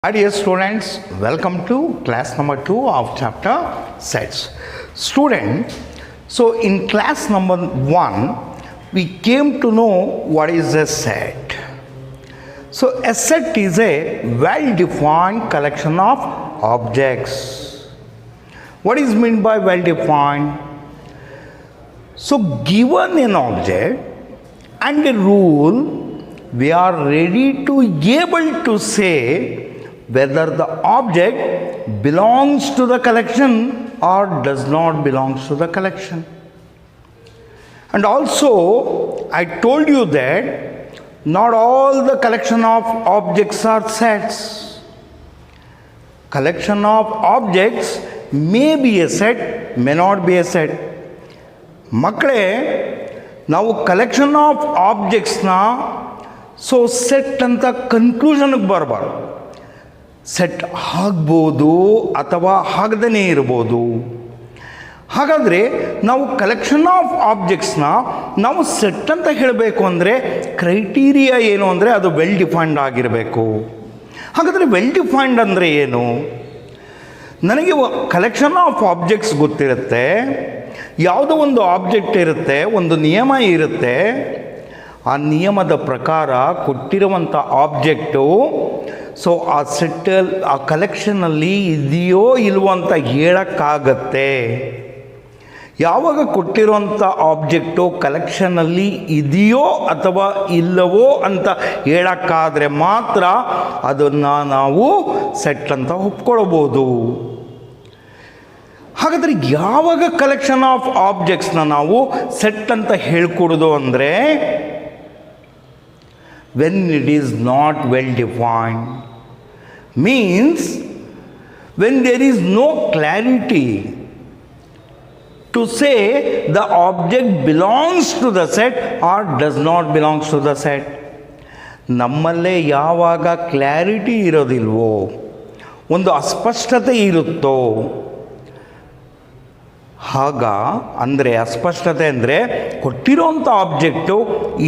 Hi dear students, welcome to class number 2 of chapter sets. Student, so in class number 1, we came to know what is a set. So a set is a well-defined collection of objects. What is meant by well-defined? So given an object and a rule, we are ready to able to say whether the object belongs to the collection or does not belongs to the collection. And also I told you that not all the collection of objects are sets. Collection of objects may be a set, may not be a set. ಮಕ್ಕಳೇ ನಾವು collection of ಆಬ್ಜೆಕ್ಟ್ಸ್ನ so set ಅಂತ ಕನ್ಕ್ಲೂಷನ್ಗೆ ಬರಬಾರ್ದು. Set ಆಗ್ಬೋದು ಅಥವಾ ಆಗದೇ ಇರ್ಬೋದು. ಹಾಗಾದರೆ ನಾವು ಕಲೆಕ್ಷನ್ ಆಫ್ ಆಬ್ಜೆಕ್ಟ್ಸ್ನ ನಾವು ಸೆಟ್ ಅಂತ ಹೇಳಬೇಕು ಅಂದರೆ ಕ್ರೈಟೀರಿಯಾ ಏನು ಅಂದರೆ ಅದು ವೆಲ್ ಡಿಫೈನ್ಡ್ ಆಗಿರಬೇಕು. ಹಾಗಾದರೆ ವೆಲ್ ಡಿಫೈನ್ಡ್ ಅಂದರೆ ಏನು? ನನಗೆ ಕಲೆಕ್ಷನ್ ಆಫ್ ಆಬ್ಜೆಕ್ಟ್ಸ್ ಗೊತ್ತಿರುತ್ತೆ, ಯಾವುದೋ ಒಂದು ಆಬ್ಜೆಕ್ಟ್ ಇರುತ್ತೆ, ಒಂದು ನಿಯಮ ಇರುತ್ತೆ, ಆ ನಿಯಮದ ಪ್ರಕಾರ ಕೊಟ್ಟಿರುವಂಥ ಆಬ್ಜೆಕ್ಟು ಸೊ ಆ ಸೆಟ್ಟಲ್ಲಿ ಆ ಕಲೆಕ್ಷನಲ್ಲಿ ಇದೆಯೋ ಇಲ್ವೋ ಅಂತ ಹೇಳೋಕ್ಕಾಗತ್ತೆ. ಯಾವಾಗ ಕೊಟ್ಟಿರುವಂಥ ಆಬ್ಜೆಕ್ಟು ಕಲೆಕ್ಷನಲ್ಲಿ ಇದೆಯೋ ಅಥವಾ ಇಲ್ಲವೋ ಅಂತ ಹೇಳೋಕ್ಕಾದರೆ ಮಾತ್ರ ಅದನ್ನು ನಾವು ಸೆಟ್ ಅಂತ ಒಪ್ಕೊಳ್ಬೋದು. ಹಾಗಾದರೆ ಯಾವಾಗ ಕಲೆಕ್ಷನ್ ಆಫ್ ಆಬ್ಜೆಕ್ಟ್ಸ್ನ ನಾವು ಸೆಟ್ ಅಂತ ಹೇಳ್ಕೊಡೋದು ಅಂದರೆ when it is not well defined, means when there is no clarity to say the object belongs to the set or does not belongs to the set. ನಮ್ಮಲ್ಲೇ ಯಾವಾಗ clarity ಇರೋದಿಲ್ವೋ, ಒಂದು ಅಸ್ಪಷ್ಟತೆ ಇರುತ್ತೋ, ಅಂದರೆ ಅಸ್ಪಷ್ಟತೆ ಅಂದರೆ ಕೊಟ್ಟಿರೋಂಥ ಆಬ್ಜೆಕ್ಟು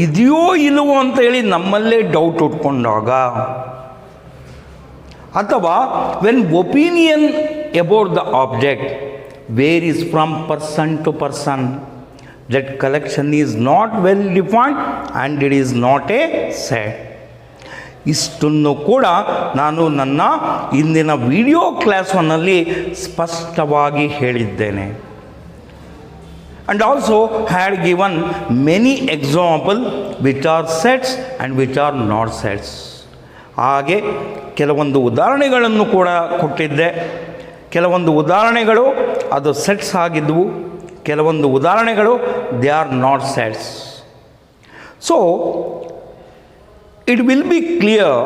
ಇದೆಯೋ ಇಲ್ಲವೋ ಅಂತ ಹೇಳಿ ನಮ್ಮಲ್ಲೇ ಡೌಟ್ ಉಟ್ಕೊಂಡಾಗ, ಅಥವಾ when opinion about the object varies from person to person, that collection is not well defined and it is not a set. ಇಷ್ಟನ್ನು ಕೂಡ ನಾನು ನನ್ನ ಇಂದಿನ ವಿಡಿಯೋ ಕ್ಲಾಸ್ ಒನ್ನಲ್ಲಿ ಸ್ಪಷ್ಟವಾಗಿ ಹೇಳಿದ್ದೇನೆ. And also had given many examples which are sets and which are not sets. ಹಾಗೆ ಕೆಲವೊಂದು ಉದಾಹರಣೆಗಳನ್ನು ಕೂಡ ಕೊಟ್ಟಿದ್ದೆ. ಕೆಲವೊಂದು ಉದಾಹರಣೆಗಳು ಅದು ಸೆಟ್ಸ್ ಆಗಿದ್ದವು, ಕೆಲವೊಂದು ಉದಾಹರಣೆಗಳು they are not sets. So it will be clear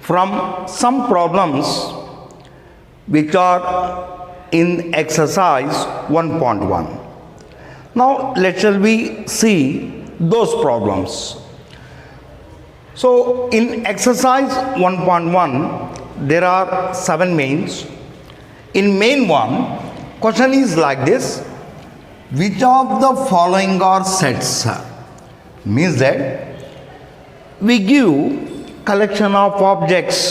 from some problems which are in exercise 1.1. Now let shall we see those problems. So in exercise 1.1 there are 7 mains. In main 1 question is like this: which of the following are sets? Means that we give collection of objects.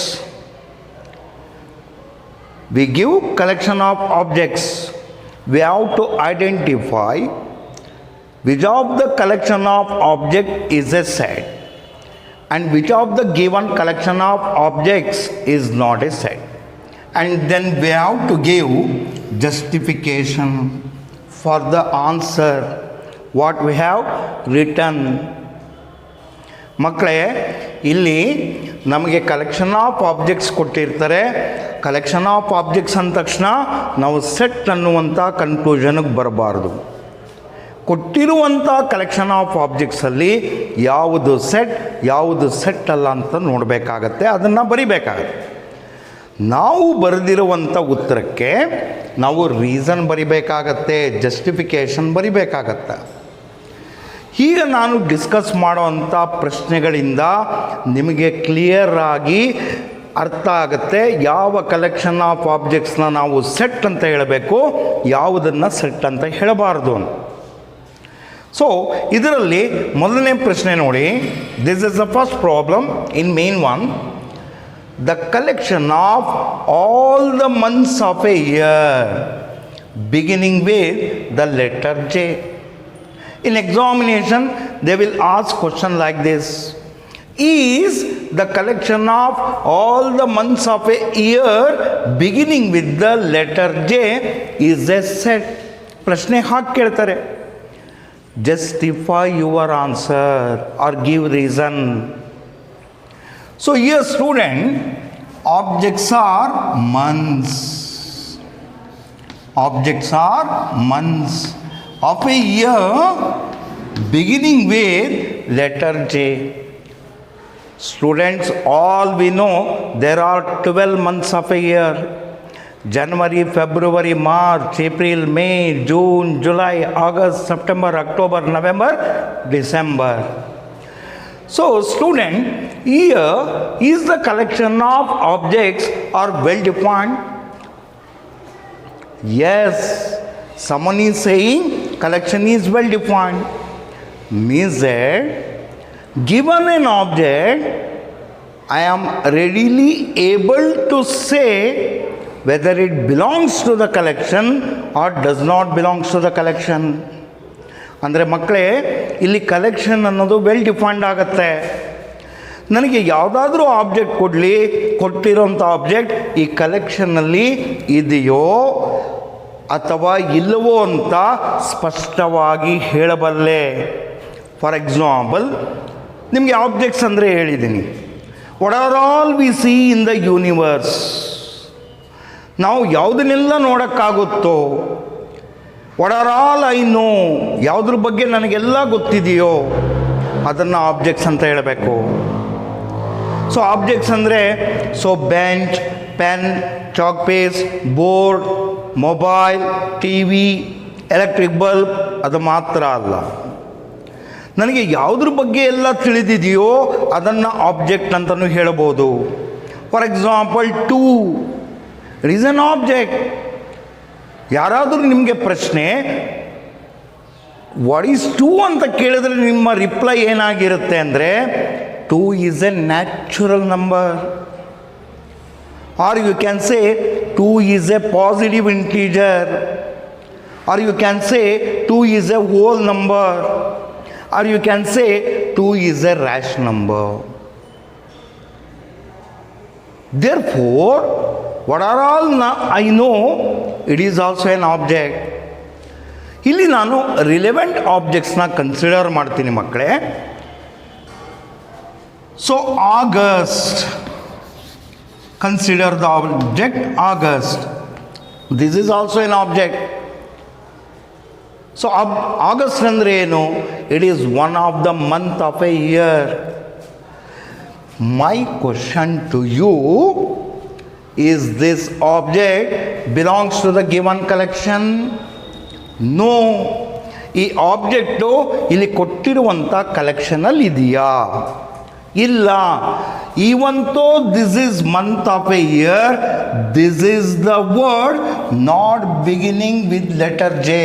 We give collection of objects. We have to identify which of the collection of object is a set and which of the given collection of objects is not a set. And then we have to give justification for the answer what we have written. ಮಕ್ಕಳೇ, ಇಲ್ಲಿ ನಮಗೆ collection of objects ಕೊಟ್ಟಿರ್ತಾರೆ. Collection of objects ಅಂದ ತಕ್ಷಣ ನಾವು set ಅನ್ನುವಂಥ ಕನ್ಕ್ಲೂಷನ್ಗೆ ಬರಬಾರ್ದು. ಕೊಟ್ಟಿರುವಂಥ ಕಲೆಕ್ಷನ್ ಆಫ್ ಆಬ್ಜೆಕ್ಟ್ಸಲ್ಲಿ ಯಾವುದು ಸೆಟ್ ಯಾವುದು ಸೆಟ್ ಅಲ್ಲ ಅಂತ ನೋಡಬೇಕಾಗತ್ತೆ, ಅದನ್ನು ಬರಿಬೇಕಾಗತ್ತೆ. ನಾವು ಬರೆದಿರುವಂಥ ಉತ್ತರಕ್ಕೆ ನಾವು ರೀಸನ್ ಬರಿಬೇಕಾಗತ್ತೆ, ಜಸ್ಟಿಫಿಕೇಷನ್ ಬರಿಬೇಕಾಗತ್ತೆ. ಈಗ ನಾನು ಡಿಸ್ಕಸ್ ಮಾಡೋವಂಥ ಪ್ರಶ್ನೆಗಳಿಂದ ನಿಮಗೆ ಕ್ಲಿಯರ್ ಆಗಿ ಅರ್ಥ ಆಗುತ್ತೆ ಯಾವ ಕಲೆಕ್ಷನ್ ಆಫ್ ಆಬ್ಜೆಕ್ಟ್ಸ್ನ ನಾವು ಸೆಟ್ ಅಂತ ಹೇಳಬೇಕು, ಯಾವುದನ್ನು ಸೆಟ್ ಅಂತ ಹೇಳಬಾರ್ದು ಅಂತ. ಸೊ ಇದರಲ್ಲಿ ಮೊದಲನೇ ಪ್ರಶ್ನೆ ನೋಡಿ, this is the first problem in main 1. the collection of all the months of a year beginning with the letter J. In examination, they will ask question like this. Is the collection of all the months of a year beginning with the letter J is a set? ಪ್ರಶ್ನೆ ಹಾಕಿ ಕೇಳ್ತಾರೆ. Justify your answer or give reason. So here student, objects are months. Objects are months of a year beginning with letter J. Students, all we know there are 12 months of a year. January, February, March, April, May, June, July, August, September, October, November, December. So student, here is the collection of objects are well defined. Yes, someone is saying collection is well defined. Means that given an object, I am readily able to say whether it belongs to the collection or does not belongs to the collection. ಅಂದರೆ ಮಕ್ಕಳೇ, ಇಲ್ಲಿ collection ಅನ್ನೋದು well defined ಆಗುತ್ತೆ. ನನಗೆ ಯಾವುದಾದ್ರೂ object ಕೊಡಲಿ, ಕೊಟ್ಟಿರೋಂಥ object ಈ ಕಲೆಕ್ಷನ್ನಲ್ಲಿ ಇದೆಯೋ ಅಥವಾ ಇಲ್ಲವೋ ಅಂತ ಸ್ಪಷ್ಟವಾಗಿ ಹೇಳಬಲ್ಲೆ. ಫಾರ್ ಎಕ್ಸಾಂಪಲ್, ನಿಮಗೆ ಆಬ್ಜೆಕ್ಟ್ಸ್ ಅಂದರೆ ಹೇಳಿದ್ದೀನಿ. What are all we see in the universe, ನಾವು ಯಾವುದನ್ನೆಲ್ಲ ನೋಡೋಕ್ಕಾಗುತ್ತೋ, what are all I know, ಯಾವುದ್ರ ಬಗ್ಗೆ ನನಗೆಲ್ಲ ಗೊತ್ತಿದೆಯೋ ಅದನ್ನು ಆಬ್ಜೆಕ್ಟ್ಸ್ ಅಂತ ಹೇಳಬೇಕು. ಸೊ ಆಬ್ಜೆಕ್ಟ್ಸ್ ಅಂದರೆ bench, pen, chalk piece, board, mobile, T V, electric bulb ಅದು ಮಾತ್ರ ಅಲ್ಲ. ನನಗೆ ಯಾವುದ್ರ ಬಗ್ಗೆ ಎಲ್ಲ ತಿಳಿದಿದೆಯೋ ಅದನ್ನು ಆಬ್ಜೆಕ್ಟ್ ಅಂತಲೂ ಹೇಳ್ಬೋದು. For example, two it is an object. ಯಾರಾದರೂ ನಿಮಗೆ ಪ್ರಶ್ನೆ ವಾಟ್ ಈಸ್ ಟೂ ಅಂತ ಕೇಳಿದ್ರೆ ನಿಮ್ಮ ರಿಪ್ಲೈ ಏನಾಗಿರುತ್ತೆ ಅಂದರೆ, two is a natural number, or you can say two is a positive integer, or you can say two is a whole number, or you can say two is a rash number. Therefore, what are all I know, it is also an object. ಇಲ್ಲಿ ನಾನು relevant ಆಬ್ಜೆಕ್ಟ್ಸ್ನ consider ಮಾಡ್ತೀನಿ ಮಕ್ಕಳೇ. So August, consider the object August. This is also N object. So August ಅಂದರೆ ಏನು? It is one of the month of A year. My question to you is, this object belongs to the given collection? No. ಈ object ಇಲ್ಲಿ ಕೊಟ್ಟಿರುವಂಥ ಕಲೆಕ್ಷನಲ್ಲಿ ಇದೆಯಾ? ಇಲ್ಲ. Even ತೋ this is month of A year, this is the word not beginning with letter J.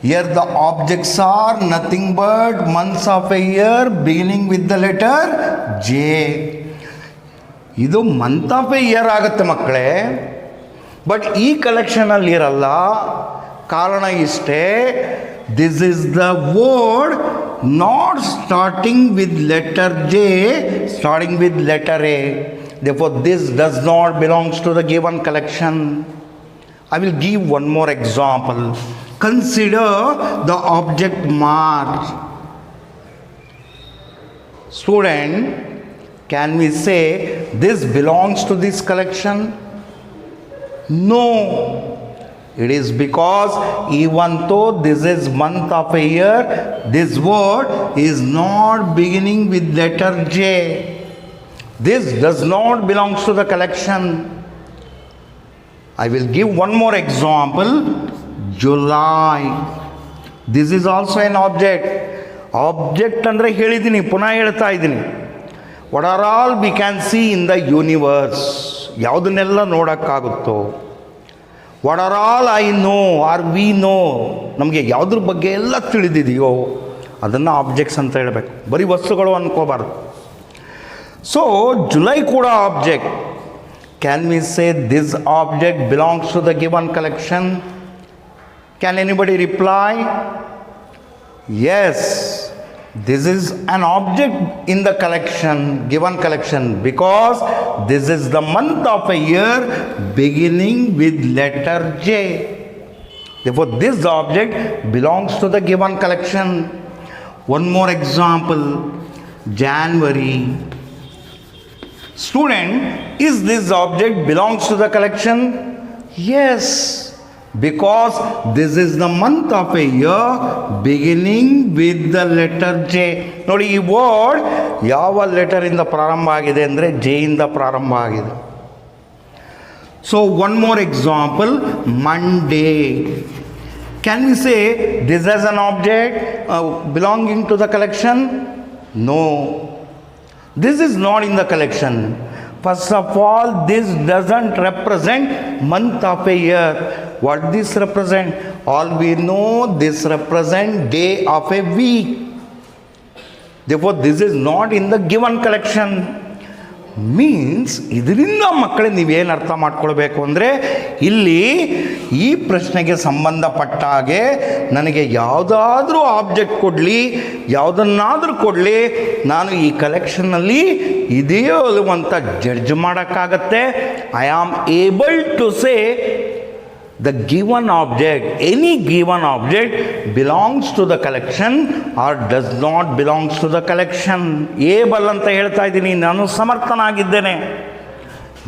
Here the objects are nothing but months of a year beginning with the letter J. ಇದು month of A year ಆಗುತ್ತೆ ಮಕ್ಕಳೇ, but ಈ ಕಲೆಕ್ಷನಲ್ಲಿ ಇರಲ್ಲ. ಕಾರಣ ಇಷ್ಟೇ, this is the word not starting with letter J, starting with letter A. Therefore this does not belongs to the given collection. I will give one more example. Consider the object March. Student, can we say this belongs to this collection? No. It is because even though this is month of a year, this word is not beginning with letter J. This does not belongs to the collection. I will give one more example. July. This is also an object. Object ಅಂದರೆ ಹೇಳಿದ್ದೀನಿ, ಪುನಃ ಹೇಳ್ತಾ ಇದ್ದೀನಿ. What are all we can see in the universe, ಯಾವುದನ್ನೆಲ್ಲ ನೋಡೋಕ್ಕಾಗುತ್ತೋ. What are all I know are we know, ನಮಗೆ ಯಾವುದ್ರ ಬಗ್ಗೆ ಎಲ್ಲ ತಿಳಿದಿದೆಯೋ ಅದನ್ನು ಆಬ್ಜೆಕ್ಟ್ಸ್ ಅಂತ ಹೇಳಬೇಕು, ಬರೀ ವಸ್ತುಗಳು ಅಂದ್ಕೋಬಾರ್ದು. ಸೊ ಜುಲೈ ಕೂಡ object. Can we say this object belongs to the given collection? Can anybody reply? Yes, this is an object in the collection, given collection, because this is the month of a year beginning with letter J. Therefore, this object belongs to the given collection. One more example, January. Student, is this object belongs to the collection? Yes, because this is the month of a year beginning with the letter J. ನೋಡಿ ಈ word ಯಾವ letter ಇಂದ ಪ್ರಾರಂಭ ಆಗಿದೆ ಅಂದರೆ J ಇಂದ ಪ್ರಾರಂಭ ಆಗಿದೆ. So one more example, Monday. Can we say this as an object belonging to the collection? No. This is not in the collection. First of all, this doesn't represent month of a year. What this represent? All we know, this represent day of a week. Therefore, this is not in the given collection. Means ಇದರಿಂದ ಮಕ್ಕಳೇ ನೀವೇನು ಅರ್ಥ ಮಾಡ್ಕೊಳ್ಬೇಕು ಅಂದರೆ ಇಲ್ಲಿ ಈ ಪ್ರಶ್ನೆಗೆ ಸಂಬಂಧಪಟ್ಟ ಹಾಗೆ ನನಗೆ ಯಾವುದಾದ್ರೂ ಆಬ್ಜೆಕ್ಟ್ ಕೊಡಲಿ, ಯಾವುದನ್ನಾದರೂ ಕೊಡಲಿ, ನಾನು ಈ ಕಲೆಕ್ಷನ್ನಲ್ಲಿ ಇದೆಯೋ ಅಲ್ಲವೋ ಅಂತ ಜಡ್ಜ್ ಮಾಡೋಕ್ಕಾಗತ್ತೆ. I am able to say the given object, any given object belongs to the collection or does not belongs to the collection. Abel ಅಂತ ಹೇಳ್ತಾ ಇದ್ದೀನಿ, ನಾನು ಸಮರ್ಥನಾಗಿದ್ದೇನೆ.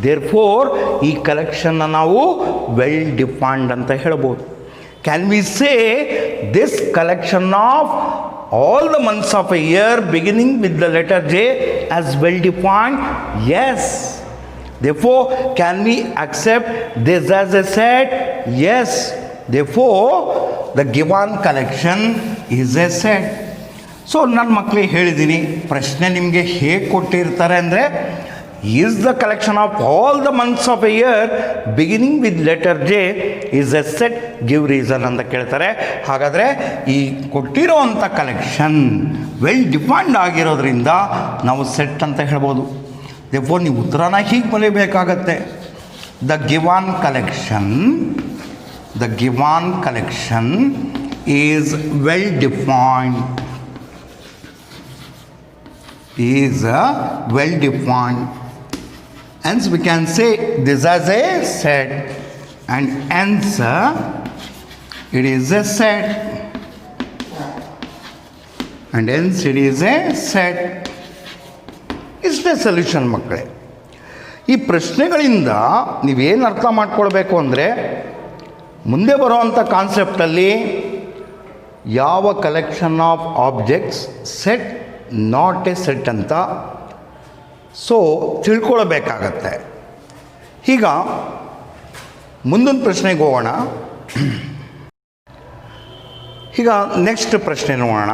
ದೇರ್ಫೋರ್ ಈ ಕಲೆಕ್ಷನ್ನ ನಾವು ವೆಲ್ ಡಿಫೈನ್ಡ್ ಅಂತ ಹೇಳ್ಬೋದು. Can we say this collection of all the months of a year beginning with the letter J as well defined? Yes. Therefore, can we accept this as a set? Yes. Therefore, the given collection is a set. So ನನ್ನ ಮಕ್ಕಳಿಗೆ ಹೇಳಿದ್ದೀನಿ, ಪ್ರಶ್ನೆ ನಿಮಗೆ ಹೇಗೆ ಕೊಟ್ಟಿರ್ತಾರೆ ಅಂದರೆ, is the collection of all the months of A year beginning with letter J is A set, give reason ಅಂತ ಕೇಳ್ತಾರೆ. ಹಾಗಾದರೆ ಈ ಕೊಟ್ಟಿರೋವಂಥ ಕಲೆಕ್ಷನ್ ವೆಲ್ ಡಿಫೈನ್ಡ್ ಆಗಿರೋದ್ರಿಂದ ನಾವು ಸೆಟ್ ಅಂತ ಹೇಳ್ಬೋದು. Therefore, ನೀವು ಉತ್ತರನ ಹೀಗೆ ಬರೀಬೇಕಾಗತ್ತೆ. The given collection is well defined, hence we can say this as a set, and hence it is a set, and hence it is a set. ಇಷ್ಟೇ solution ಮಕ್ಕಳೇ. ಈ ಪ್ರಶ್ನೆಗಳಿಂದ ನೀವೇನು ಅರ್ಥ ಮಾಡ್ಕೊಳ್ಬೇಕು ಅಂದರೆ, ಮುಂದೆ ಬರುವಂಥ ಕಾನ್ಸೆಪ್ಟಲ್ಲಿ ಯಾವ collection of objects set, not a set ಅಂತ ಸೊ ತಿಳ್ಕೊಳ್ಬೇಕಾಗತ್ತೆ. ಈಗ ಮುಂದಿನ ಪ್ರಶ್ನೆಗೆ ಹೋಗೋಣ. ಈಗ ನೆಕ್ಸ್ಟ್ ಪ್ರಶ್ನೆ ನೋಡೋಣ.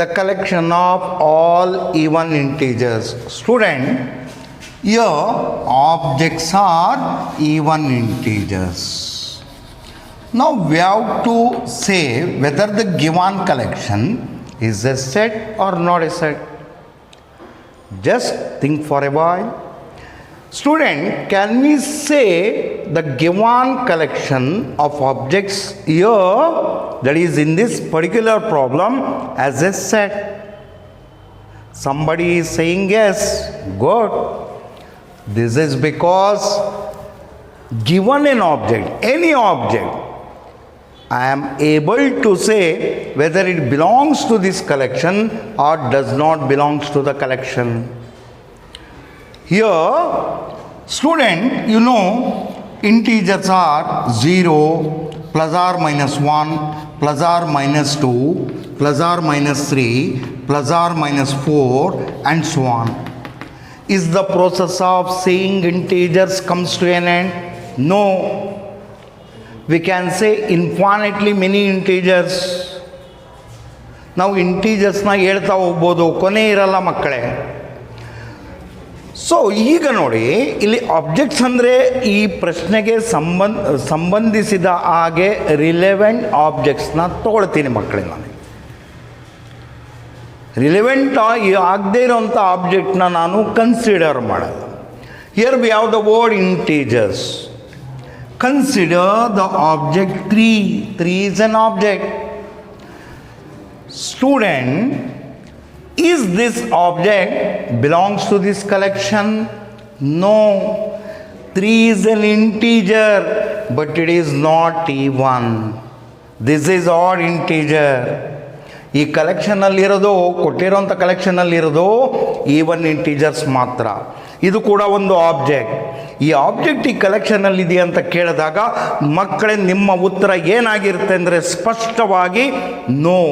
The collection of all even integers. Student, here objects are even integers. Now we have to say whether the given collection is a set or not a set. Just think for a while. Student, can we say the given collection of objects here, that is in this particular problem, as a set? Somebody is saying yes. Good. This is because given an object, any object, I am able to say whether it belongs to this collection or does not belongs to the collection. Here, student, you know, integers are 0, plus or minus 1, plus or minus 2, plus or minus 3, plus or minus 4, and so on. Is the process of saying integers comes to an end? No. We can say infinitely many integers. ನಾವು ಇಂಟೀಜರ್ಸ್ನ ಹೇಳ್ತಾ ಹೋಗ್ಬೋದು, ಕೊನೆ ಇರಲ್ಲ ಮಕ್ಕಳೇ. So ಈಗ ನೋಡಿ, ಇಲ್ಲಿ objects ಅಂದರೆ ಈ ಪ್ರಶ್ನೆಗೆ ಸಂಬಂಧಿಸಿದ ಹಾಗೆ ರಿಲೆವೆಂಟ್ ಆಬ್ಜೆಕ್ಟ್ಸ್ನ ತೊಗೊಳ್ತೀನಿ ಮಕ್ಕಳೇ. ನಾನು ರಿಲೆವೆಂಟ್ ಆಗದೇ ಇರೋಂಥ ಆಬ್ಜೆಕ್ಟ್ನ ನಾನು ಕನ್ಸಿಡರ್ ಮಾಡೋದು. Here we have the word integers. Consider the object 3. 3 is an object. Student, is this object belongs to this collection? No. 3 is an integer, but it is not even. This is odd integer. ಈ ಕಲೆಕ್ಷನಲ್ಲಿರೋದು ಕೊಟ್ಟಿರೋಂಥ ಕಲೆಕ್ಷನಲ್ಲಿರೋದು even integers ಮಾತ್ರ. ಇದು ಕೂಡ ಒಂದು object. ಈ object ಈ ಕಲೆಕ್ಷನಲ್ಲಿದೆಯಾ ಅಂತ ಕೇಳಿದಾಗ ಮಕ್ಕಳೇ ನಿಮ್ಮ ಉತ್ತರ ಏನಾಗಿರುತ್ತೆ ಅಂದರೆ ಸ್ಪಷ್ಟವಾಗಿ ನೋ.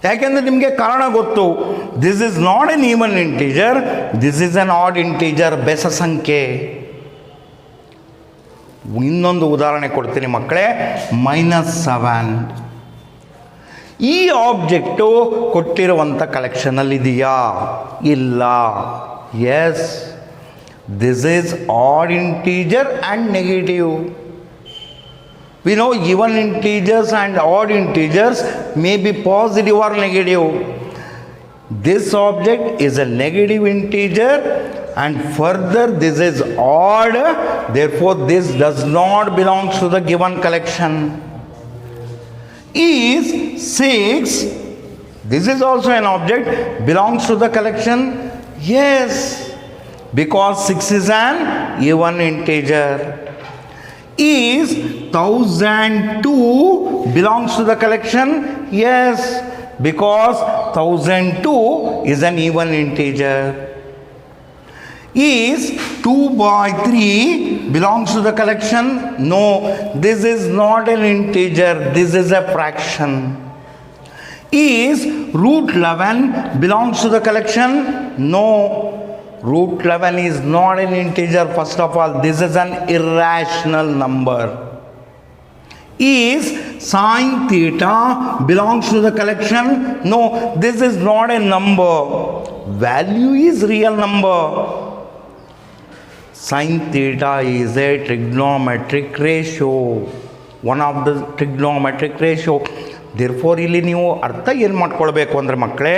ಯಾಕೆಂದರೆ ನಿಮಗೆ ಕಾರಣ ಗೊತ್ತು. This is not an even integer, this is an odd integer, ಬೆಸ ಸಂಖ್ಯೆ. ಇನ್ನೊಂದು ಉದಾಹರಣೆ ಕೊಡ್ತೀನಿ ಮಕ್ಕಳೇ. -7 ಈ ಆಬ್ಜೆಕ್ಟು ಕೊಟ್ಟಿರುವಂಥ ಕಲೆಕ್ಷನಲ್ಲಿದೆಯಾ? ಇಲ್ಲ. Yes, this is odd integer and negative. We know even integers and odd integers may be positive or negative. This object is a negative integer and further this is odd, therefore this does not belong to the given collection. Is 6, this is also an object, belongs to the collection? Yes, because 6 is an even integer. Is 1002 belongs to the collection? Yes, because 1002 is an even integer. Is 2/3 belongs to the collection? No, this is not an integer, this is a fraction. Is √11 belongs to the collection? No. √11 is not an integer. First of all, this is an irrational number. Is sin theta belongs to the collection? No, this is not a number. Value is real number. Sin theta is a trigonometric ratio, one of the trigonometric ratio. Therefore ಇಲ್ಲಿ ನೀವು ಅರ್ಥ ಏನು ಮಾಡ್ಕೊಳ್ಬೇಕು ಅಂದರೆ ಮಕ್ಕಳೇ,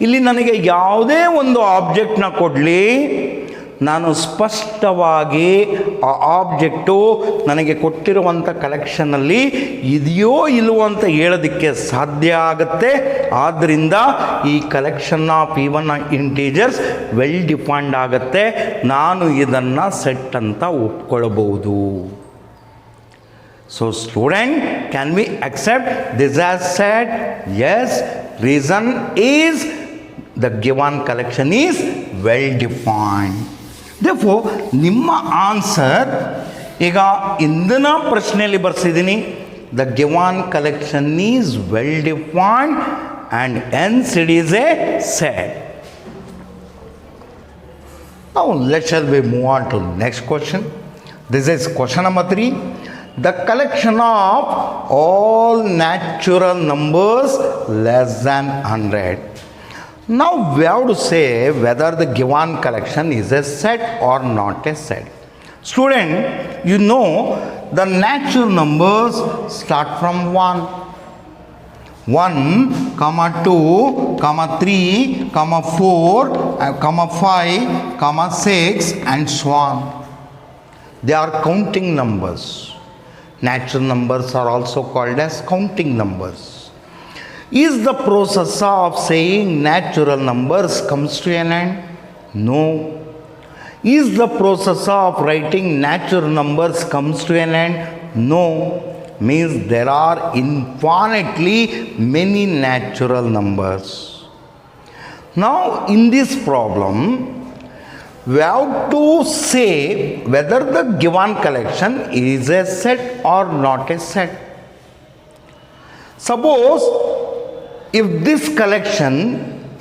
ಇಲ್ಲಿ ನನಗೆ ಯಾವುದೇ ಒಂದು ಆಬ್ಜೆಕ್ಟ್ನ ಕೊಡಲಿ, ನಾನು ಸ್ಪಷ್ಟವಾಗಿ ಆ ಆಬ್ಜೆಕ್ಟು ನನಗೆ ಕೊಟ್ಟಿರುವಂಥ ಕಲೆಕ್ಷನಲ್ಲಿ ಇದೆಯೋ ಇಲ್ವೋ ಅಂತ ಹೇಳೋದಕ್ಕೆ ಸಾಧ್ಯ ಆಗುತ್ತೆ. ಆದ್ದರಿಂದ ಈ collection of even integers well defined ಆಗುತ್ತೆ. ನಾನು ಇದನ್ನು ಸೆಟ್ ಅಂತ ಒಪ್ಕೊಳ್ಬೋದು. So student, can we accept this as set? Yes. Reason is the given collection is well defined. Therefore, ನಿಮ್ಮ ಆನ್ಸರ್ ಈಗ ಇಂದಿನ ಪ್ರಶ್ನೆಯಲ್ಲಿ ಬರ್ಸಿದ್ದೀನಿ. The given collection is well defined and hence it is a set. Now shall we move on to next question. This is question number 3. The collection of all natural numbers less than 100. Now we have to say whether the given collection is a set or not a set. Student, you know the natural numbers start from 1. 1, 2, 3, 4, 5, 6 and so on. They are counting numbers. Natural numbers are also called as counting numbers. Is the process of saying natural numbers comes to an end? No. Is the process of writing natural numbers comes to an end? No. Means there are infinitely many natural numbers. Now in this problem, we have to say whether the given collection is a set or not a set. Suppose if this collection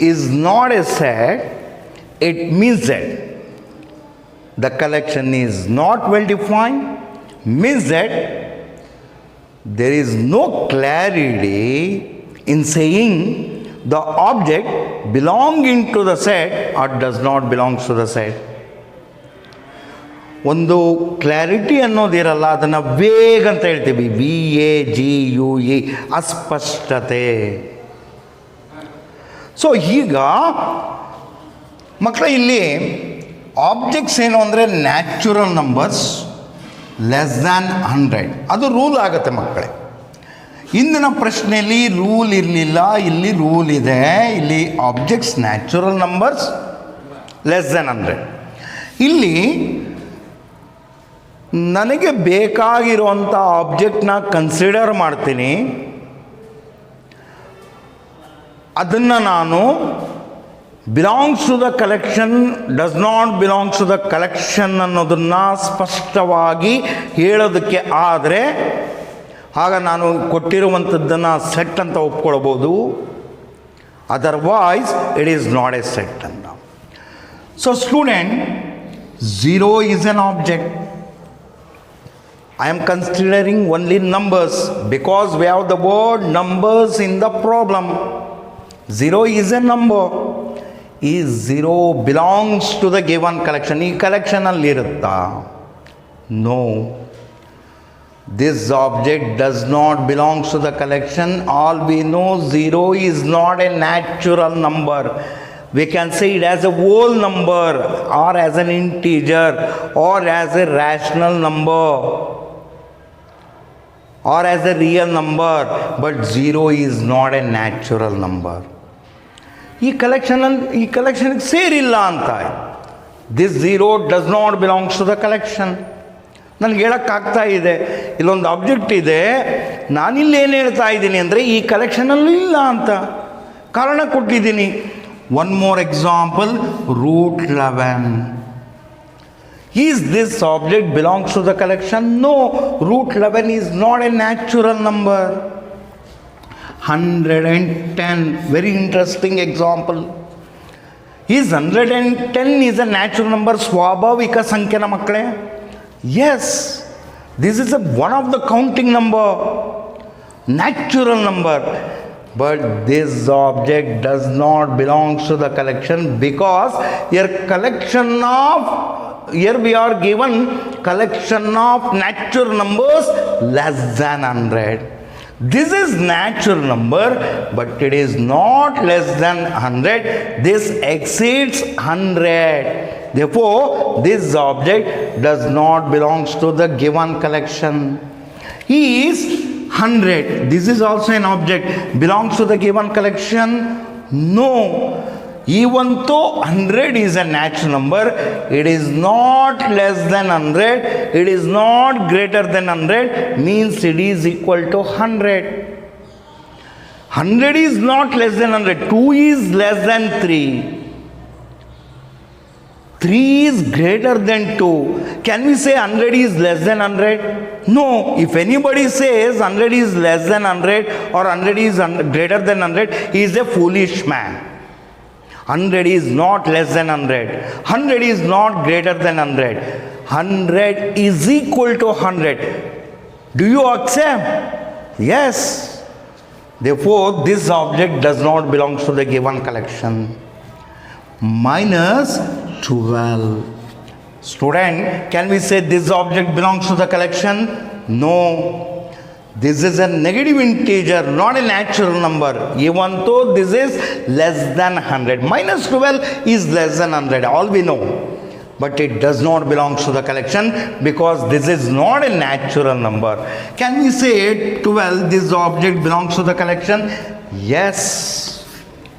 is not a set, it means that the collection is not well defined, means that there is no clarity in saying the object belonging to the set or does not belong to the set. ಒಂದು clarity ಅನ್ನೋದಿರಲ್ಲ, ಅದನ್ನು vague ಅಂತ ಹೇಳ್ತೀವಿ. VAGUE, ಅಸ್ಪಷ್ಟತೆ. So ಈಗ ಮಕ್ಕಳ ಇಲ್ಲಿ objects ಏನು ಅಂದರೆ ನ್ಯಾಚುರಲ್ ನಂಬರ್ಸ್ ಲೆಸ್ ದ್ಯಾನ್ 100, ಅದು ರೂಲ್ ಆಗುತ್ತೆ ಮಕ್ಕಳೇ. ಇಂದಿನ ಪ್ರಶ್ನೆಯಲ್ಲಿ ರೂಲ್ ಇರಲಿಲ್ಲ, ಇಲ್ಲಿ ರೂಲ್ ಇದೆ. ಇಲ್ಲಿ objects natural numbers less than 100. ಇಲ್ಲಿ ನನಗೆ ಬೇಕಾಗಿರುವಂಥ ಆಬ್ಜೆಕ್ಟ್ನ ಕನ್ಸಿಡರ್ ಮಾಡ್ತೀನಿ, ಅದನ್ನು ನಾನು belongs to the collection, does not belongs to the collection ಅನ್ನೋದನ್ನು ಸ್ಪಷ್ಟವಾಗಿ ಹೇಳೋದಕ್ಕೆ ಆದರೆ ಆಗ ನಾನು ಕೊಟ್ಟಿರುವಂಥದ್ದನ್ನು ಸೆಟ್ ಅಂತ ಒಪ್ಕೊಳ್ಬೋದು. Otherwise it is not a set ಅಂತ. So student, 0 is an object. I am considering only numbers because we have the word numbers in the problem. 0 is a number. Is 0 belongs to the given collection? ಈ ಕಲೆಕ್ಷನಲ್ಲಿ ಇರುತ್ತಾ? No. This object does not belong to the collection. All we know, 0 is not a natural number. We can say it as a whole number or as an integer or as a rational number or as a real number, but 0 is not a natural number. ಈ ಕಲೆಕ್ಷನ್ಗೆ ಸೇರಿಲ್ಲ ಅಂತ. This 0 does not belongs to the collection. ನನಗೆ ಹೇಳೋಕ್ಕಾಗ್ತಾ ಇದೆ, ಇಲ್ಲೊಂದು object ಇದೆ, ನಾನಿಲ್ಲಿ ಏನು ಹೇಳ್ತಾ ಇದ್ದೀನಿ ಅಂದರೆ ಈ ಕಲೆಕ್ಷನಲ್ಲೂ ಇಲ್ಲ ಅಂತ ಕಾರಣ ಕೊಟ್ಟಿದ್ದೀನಿ. One more example, root 11. Is this object belongs to the collection? No, root 11 is not a natural number. 110, very interesting example. Is 110 is a natural number, ಸ್ವಾಭಾವಿಕ ಸಂಖ್ಯೆನ ಮಕ್ಕಳೇ? Yes, this is one of the counting number, natural number. But this object does not belong to the collection because here we are given collection of natural numbers less than 100. This is natural number, but it is not less than 100. This exceeds 100. Therefore, this object does not belong to the given collection. He is 100. This is also an object. Belongs to the given collection? No. Even though 100 is a natural number, it is not less than 100. It is not greater than 100. Means it is equal to 100. 100 is not less than 100. 2 is less than 3. 3 is greater than 2. Can we say 100 is less than 100? No. If anybody says 100 is less than 100 or 100 is greater than 100, he is a foolish man. 100 is not less than 100. 100 is not greater than 100. 100 is equal to 100. Do you accept? Yes. Therefore, this object does not belong to the given collection. Minus 12. Student, can we say this object belongs to the collection? No. This is a negative integer, not a natural number. Even though this is less than 100. Minus 12 is less than 100. All we know. But it does not belong to the collection because this is not a natural number. Can we say 12, this object belongs to the collection? Yes.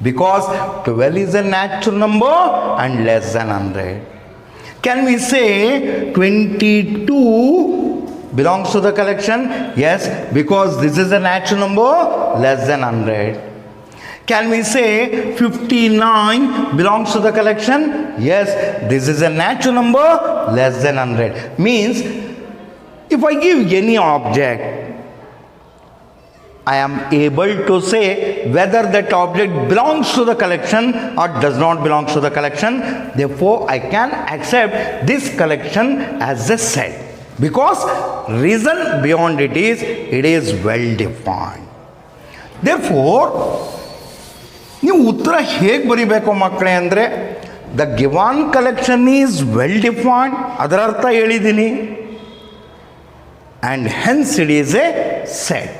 Because 12 is a natural number and less than 100. Can we say 22 belongs to the collection? Yes, because this is a natural number less than 100. Can we say 59 belongs to the collection? Yes, this is a natural number less than 100. Means if I give any object, I am able to say whether that object belongs to the collection or does not belong to the collection. Therefore, I can accept this collection as a set. Because reason beyond it is well defined. Therefore, ನೀವು ಉತ್ತರ ಹೇಗೆ ಬರೀಬೇಕು ಮಕ್ಕಳೇ ಅಂದರೆ, the given collection is well defined, ಅದರ ಅರ್ಥ ಹೇಳಿದ್ದೀನಿ, and hence it is A set.